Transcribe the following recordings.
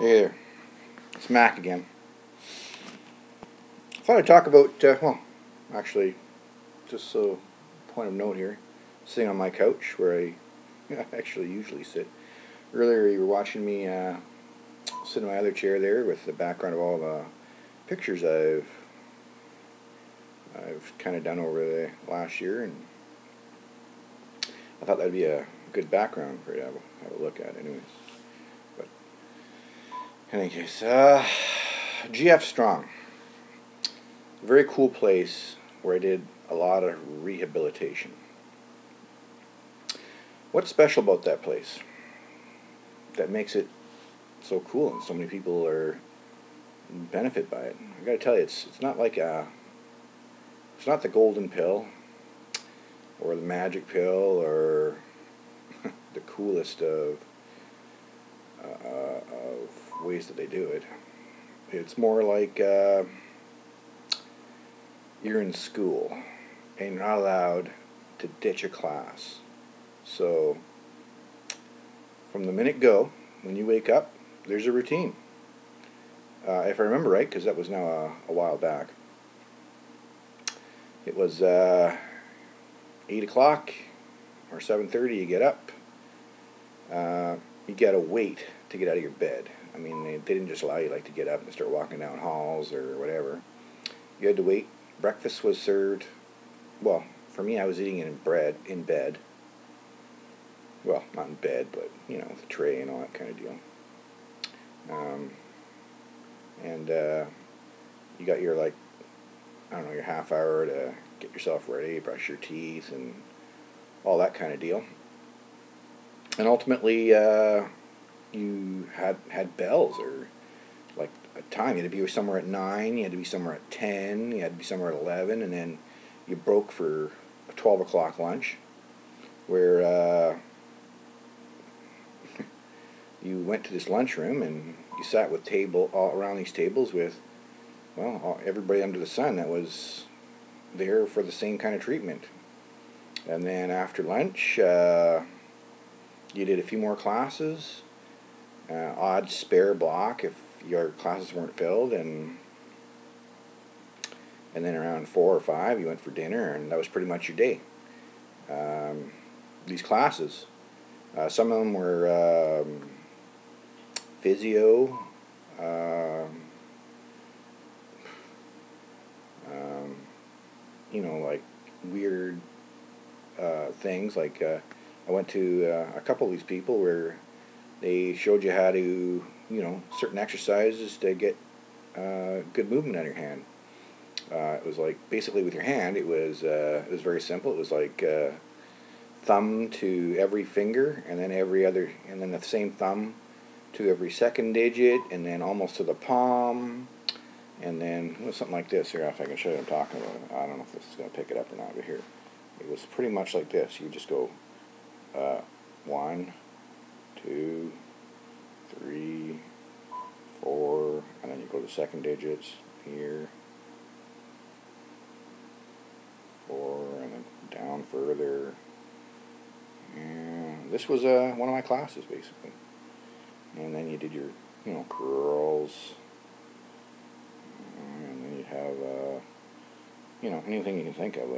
Hey there, it's Mac again. I thought I'd talk about, well, actually, just so, point of note here, sitting on my couch where I actually usually sit. Earlier you were watching me sit in my other chair there with the background of all the pictures I've kind of done over the last year, and I thought that'd be a good background for you to have a look at anyways. But in any case, GF Strong. Very cool place where I did a lot of rehabilitation. What's special about that place that makes it so cool and so many people are benefit by it? I gotta tell you, it's not like it's not the golden pill or the magic pill or the coolest of ways that they do it. It's more like you're in school and you're not allowed to ditch a class. So from the minute go, when you wake up, there's a routine. If I remember right, because that was now a while back, it was 8 o'clock or 7:30. You get up. You gotta wait to get out of your bed. I mean, they didn't just allow you to get up and start walking down halls or whatever. You had to wait. Breakfast was served. Well, for me, I was eating it in bed. Well, not in bed, but with a tray and all that kind of deal. And you got your your half hour to get yourself ready, brush your teeth, and all that kind of deal. And ultimately, you had bells or a time. You had to be somewhere at 9. You had to be somewhere at 10. You had to be somewhere at 11, and then you broke for a 12 o'clock lunch, where you went to this lunchroom and you sat with all around these tables with, everybody under the sun that was there for the same kind of treatment. And then after lunch, you did a few more classes, odd spare block if your classes weren't filled, and then around 4 or 5 you went for dinner, and that was pretty much your day. These classes, some of them were physio, like weird things. I went to a couple of these people where they showed you how to, certain exercises to get good movement on your hand. It was basically with your hand. It was very simple. It was thumb to every finger, and then and then the same thumb to every second digit, and then almost to the palm, and then something like this. Here, if I can show you what I'm talking about. I don't know if this is going to pick it up or not, but here. It was pretty much like this. You just go 1, 2, 3, 4, and then you go to the second digits here, 4, and then down further. And this was one of my classes, basically. And then you did your, curls, and then you'd have, anything you can think of,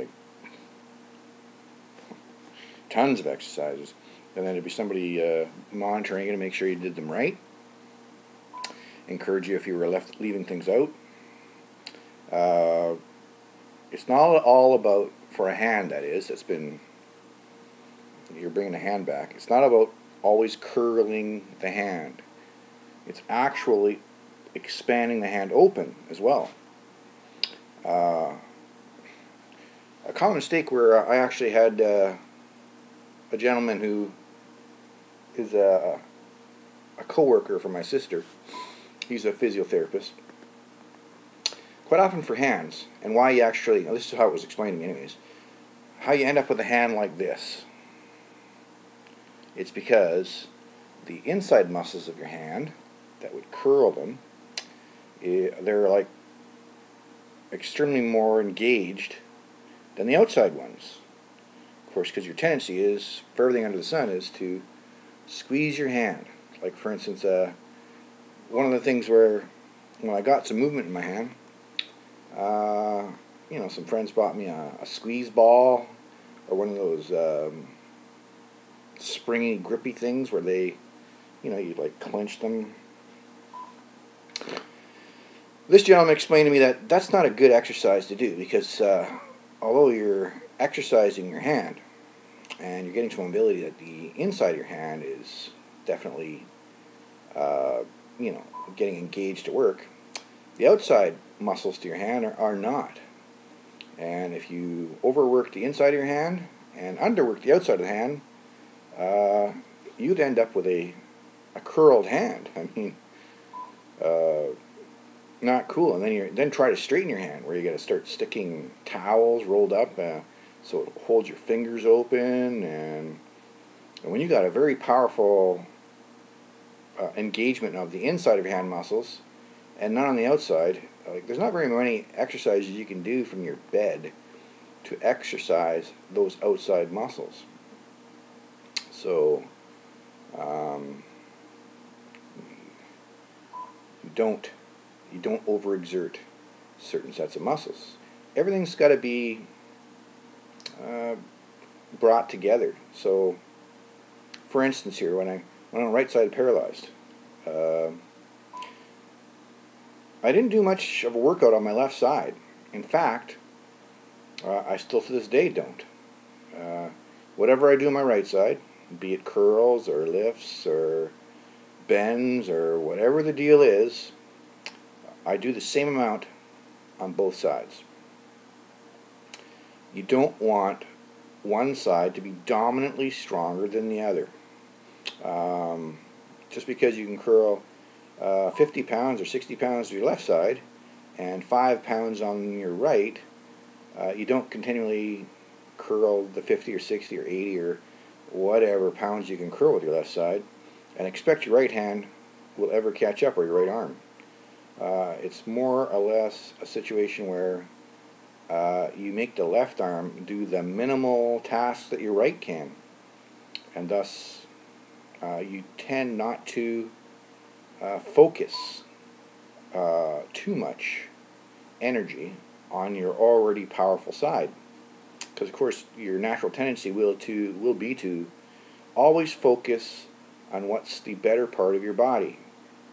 tons of exercises. And then there'd be somebody monitoring you to make sure you did them right, encourage you if you were leaving things out. It's not all about, for a hand that is, you're bringing the hand back, it's not about always curling the hand. It's actually expanding the hand open as well. A common mistake where I actually had a gentleman who is a co-worker for my sister. He's a physiotherapist. Quite often for hands, and why you actually, this is how it was explained to me anyways, how you end up with a hand like this. It's because the inside muscles of your hand that would curl them, they're extremely more engaged than the outside ones. Of course, because your tendency is, for everything under the sun, is to squeeze your hand. Like, for instance, one of the things where when I got some movement in my hand, some friends bought me a squeeze ball or one of those springy, grippy things where they, you like clench them. This gentleman explained to me that that's not a good exercise to do because although you're exercising your hand and you're getting some mobility, that the inside of your hand is definitely, getting engaged to work. The outside muscles to your hand are not. And if you overwork the inside of your hand and underwork the outside of the hand, you'd end up with a curled hand. I mean, not cool. And then try to straighten your hand, where you got to start sticking towels rolled up so it holds your fingers open. And when you got a very powerful engagement of the inside of your hand muscles and not on the outside, there's not very many exercises you can do from your bed to exercise those outside muscles. So you don't overexert certain sets of muscles. Everything's got to be brought together. So, for instance, here when I'm right side paralyzed, I didn't do much of a workout on my left side. In fact, I still to this day don't. Whatever I do on my right side, be it curls or lifts or bends or whatever the deal is, I do the same amount on both sides. You don't want one side to be dominantly stronger than the other. Just because you can curl 50 pounds or 60 pounds to your left side and 5 pounds on your right, you don't continually curl the 50 or 60 or 80 or whatever pounds you can curl with your left side and expect your right hand will ever catch up, or your right arm. It's more or less a situation where you make the left arm do the minimal tasks that your right can, and thus you tend not to focus too much energy on your already powerful side, because of course your natural tendency will be to always focus on what's the better part of your body.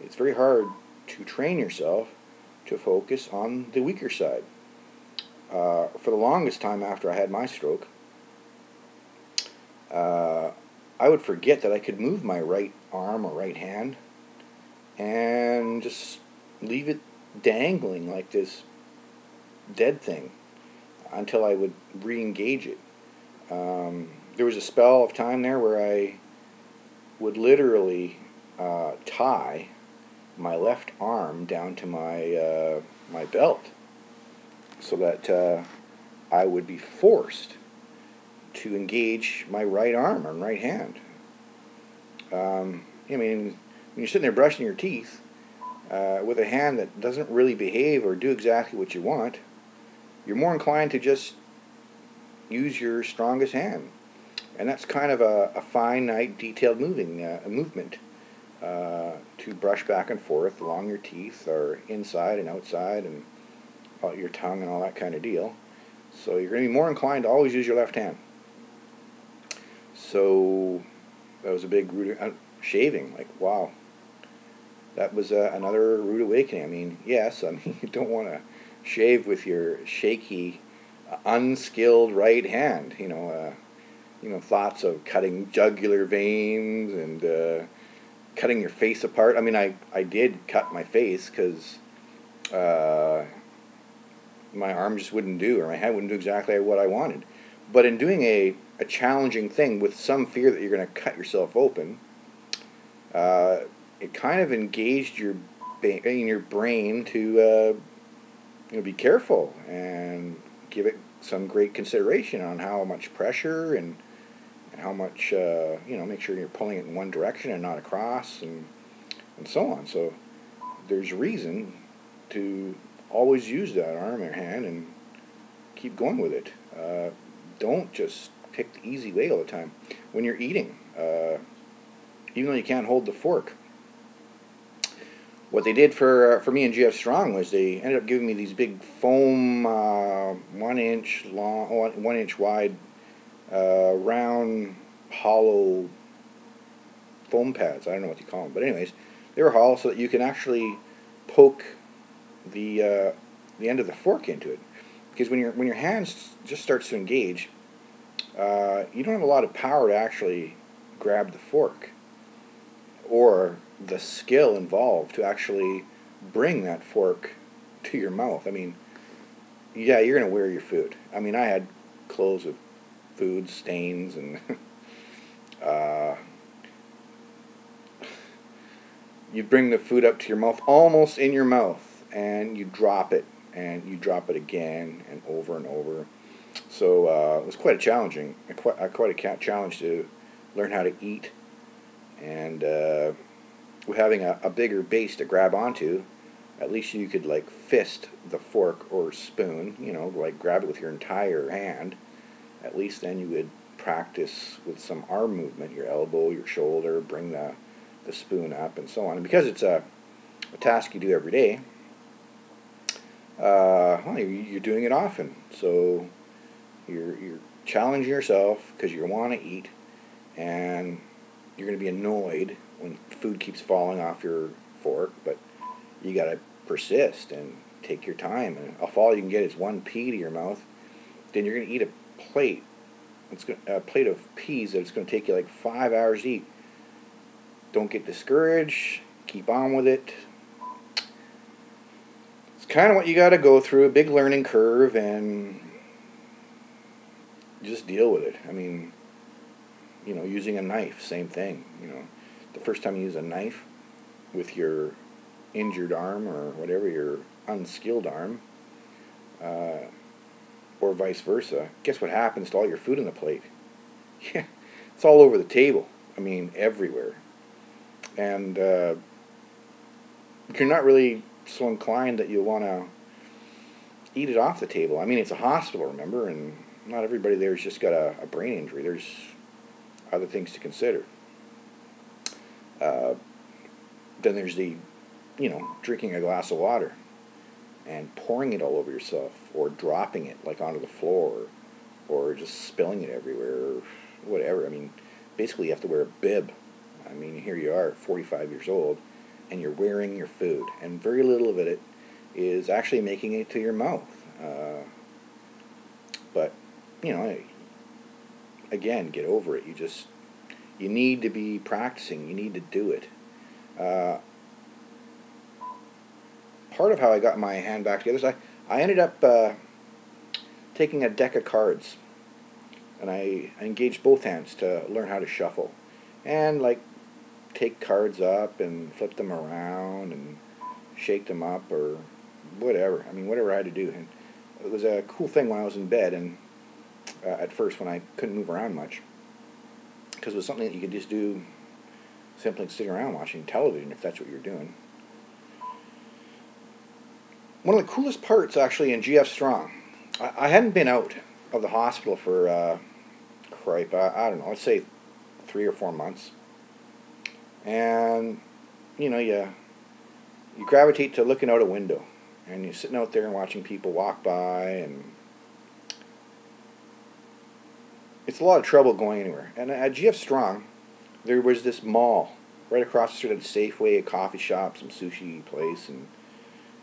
It's very hard to train yourself to focus on the weaker side. For the longest time after I had my stroke, I would forget that I could move my right arm or right hand and just leave it dangling like this dead thing until I would re-engage it. There was a spell of time there where I would literally tie my left arm down to my belt, so that I would be forced to engage my right arm and right hand. When you're sitting there brushing your teeth with a hand that doesn't really behave or do exactly what you want, you're more inclined to just use your strongest hand. And that's kind of a finite, detailed movement to brush back and forth along your teeth, or inside and outside, and your tongue and all that kind of deal. So you're going to be more inclined to always use your left hand. So that was a big rude shaving. Like, wow, that was another rude awakening. I mean, yes, you don't want to shave with your shaky, unskilled right hand. Thoughts of cutting jugular veins and cutting your face apart. I mean, I did cut my face because my arm just wouldn't do, or my hand wouldn't do exactly what I wanted. But in doing a challenging thing with some fear that you're going to cut yourself open, it kind of engaged your brain to be careful and give it some great consideration on how much pressure and how much make sure you're pulling it in one direction and not across, and so on. So there's reason to always use that arm or hand and keep going with it. Don't just pick the easy way all the time. When you're eating, even though you can't hold the fork, what they did for me and GF Strong was they ended up giving me these big foam 1 inch long, 1 inch wide, round, hollow foam pads. I don't know what you call them, but anyways, they were hollow so that you can actually poke the end of the fork into it. Because when your hand just starts to engage, you don't have a lot of power to actually grab the fork, or the skill involved to actually bring that fork to your mouth. I mean, yeah, you're going to wear your food. I mean, I had clothes with food stains, and you bring the food up to your mouth, almost in your mouth, and you drop it, and you drop it again, and over. So it was quite a challenge to learn how to eat, and with having a bigger base to grab onto, at least you could like fist the fork or spoon, like grab it with your entire hand. At least then you would practice with some arm movement, your elbow, your shoulder, bring the spoon up, and so on. And because it's a task you do every day, well, you're doing it often. So you're challenging yourself because you want to eat, and you're going to be annoyed when food keeps falling off your fork, but you got to persist and take your time. And if all you can get is one pea to your mouth, then you're going to eat a plate. A plate of peas that it's going to take you like 5 hours to eat. Don't get discouraged. Keep on with it. It's kind of what you got to go through, a big learning curve, and just deal with it. I mean, using a knife, same thing. The first time you use a knife with your injured arm or whatever, your unskilled arm, or vice versa, guess what happens to all your food on the plate? Yeah, it's all over the table. I mean, everywhere. And you're not really so inclined that you want to eat it off the table. I mean, it's a hospital, remember, and not everybody there's just got a brain injury. There's other things to consider. Then there's the, drinking a glass of water and pouring it all over yourself, or dropping it like onto the floor, or just spilling it everywhere, or whatever. I mean, basically you have to wear a bib. I mean, here you are, 45 years old, and you're wearing your food, and very little of it is actually making it to your mouth. But, again, get over it. You need to be practicing. You need to do it. Part of how I got my hand back together is I ended up taking a deck of cards, and I engaged both hands to learn how to shuffle, and like take cards up and flip them around and shake them up or whatever. I mean, whatever I had to do. And it was a cool thing when I was in bed, and at first when I couldn't move around much, because it was something that you could just do simply sitting around watching television if that's what you're doing. One of the coolest parts, actually, in GF Strong, I hadn't been out of the hospital for, I don't know, let's say 3 or 4 months. And, you gravitate to looking out a window. And you're sitting out there and watching people walk by, and it's a lot of trouble going anywhere. And at GF Strong, there was this mall right across the street, of Safeway, a coffee shop, some sushi place, and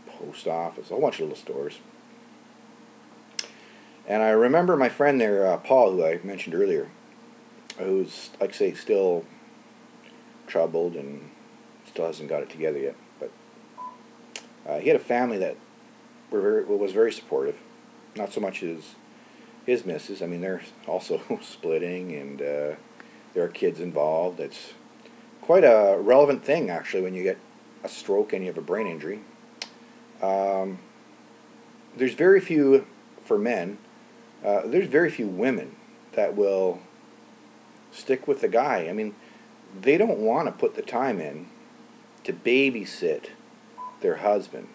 post office, a whole bunch of little stores. And I remember my friend there, Paul, who I mentioned earlier, who's, like I say, still troubled and still hasn't got it together yet. But he had a family that was very supportive. Not so much as his missus. I mean, they're also splitting, and there are kids involved. It's quite a relevant thing, actually, when you get a stroke and you have a brain injury. There's very few, for men, there's very few women that will stick with the guy. I mean, they don't want to put the time in to babysit their husband